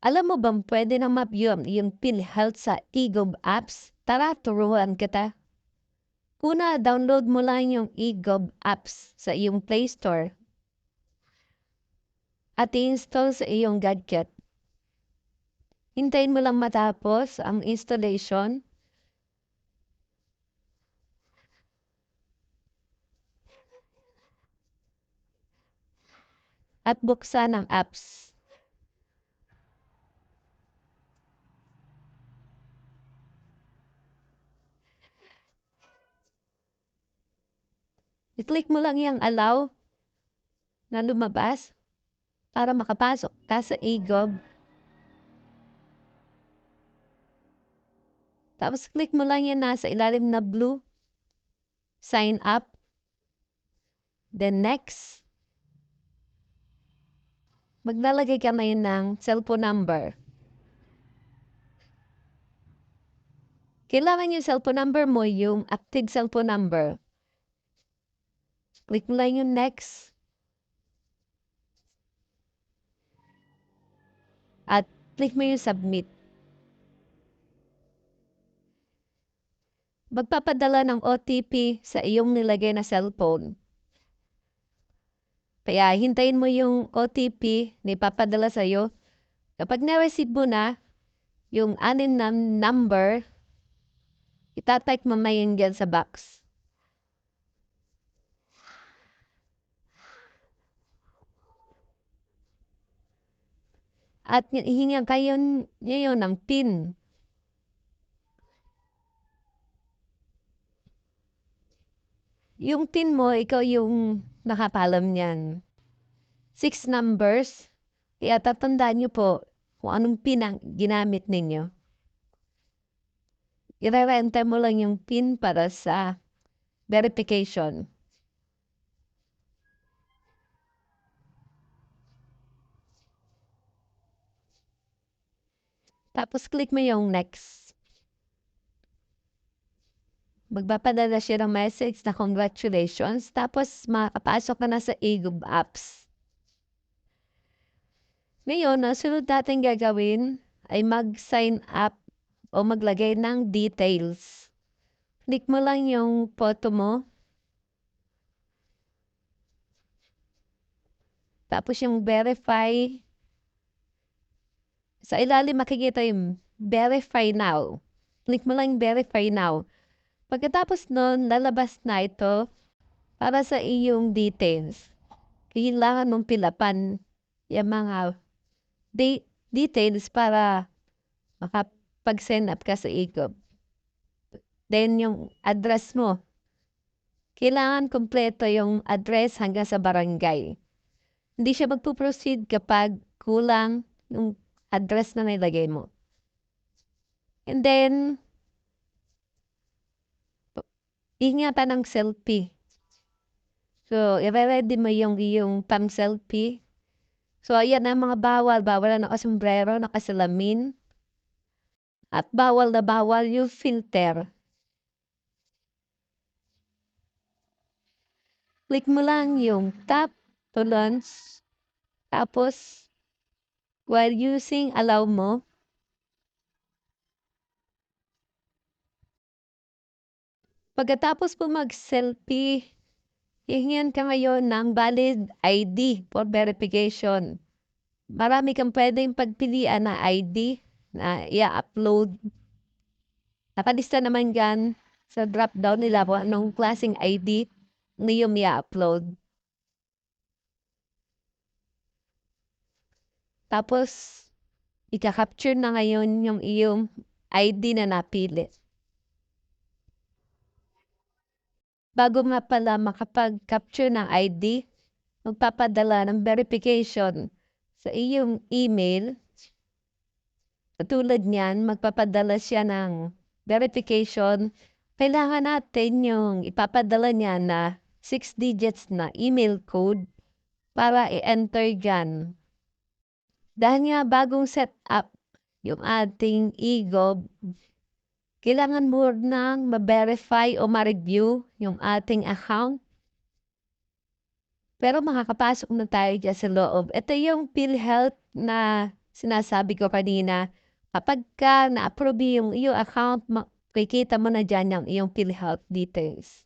Alam mo bang pwede na yung PhilHealth sa eGov apps? Tara, turuan kita. Una, download mo lang yung eGov apps sa iyong Play Store at i-install sa iyong gadget. Hintayin mo lang matapos ang installation at buksan ang apps. I-click mo lang yung allow na lumabas para makapasok ka sa eGov. Tapos click mo lang yan nasa ilalim na blue. Sign up. Then next. Maglalagay ka ngayon ng cellphone number. Kailangan yung cellphone number mo, yung active cellphone number. Click mo lang yung next. At click mo yung submit. Magpapadala ng OTP sa iyong nilagay na cellphone. Kaya hintayin mo yung OTP na ipapadala sa iyo. Kapag na-receive mo na yung anin na number, itatype mo na yun dyan sa box. At hihingan kayo niyo ng PIN. Yung PIN mo, ikaw yung nakapalam niyan. 6 numbers. Kaya tatandaan niyo po kung anong PIN ang ginamit ninyo. Ire-enter mo lang yung PIN para sa verification. Tapos click mo yung next. Magpapadala siya ng message na congratulations. Tapos makapasok ka na sa eGov apps. Ngayon, ang sunod natin gagawin ay mag-sign up o maglagay ng details. Click mo lang yung photo mo. Tapos yung verify. Sa ilalim makikita yung verify now. Click mo lang verify now. Pagkatapos nun, lalabas na ito para sa iyong details. Kailangan mong pilapan yung mga details para makapag-send up ka sa eGov. Then yung address mo. Kailangan kompleto yung address hanggang sa barangay. Hindi siya magpo-proceed kapag kulang yung address na nilagay mo. And then, ingatan ng selfie. So, i-ready mo yung iyong pang-selfie. So, ayan ang mga bawal. Bawal na nakasombrero, nakasalamin. At bawal na bawal yung filter. Click mo lang yung tap to launch. Tapos, while using, allow mo. Pagkatapos po mag-selfie, hihingan ka ngayon ng valid ID for verification. Marami kang pwedeng pagpilian na ID na i-upload. Nakalista naman dyan sa drop-down nila kung anong klaseng ID na yung i-upload. Tapos, ika-capture na ngayon yung iyong ID na napili. Bago nga pala makapag-capture ng ID, magpapadala ng verification sa iyong email. Tulad niyan, magpapadala siya ng verification. Kailangan natin yung ipapadala niya na 6 digits na email code para i-enter dyan. Dahil nga bagong setup yung ating eGov, kailangan mo nang ma-verify o ma-review yung ating account. Pero makakapasok na tayo dyan sa loob. Ito yung PhilHealth na sinasabi ko kanina, kapagka na-approve yung iyong account, makikita mo na diyan yung iyong PhilHealth details.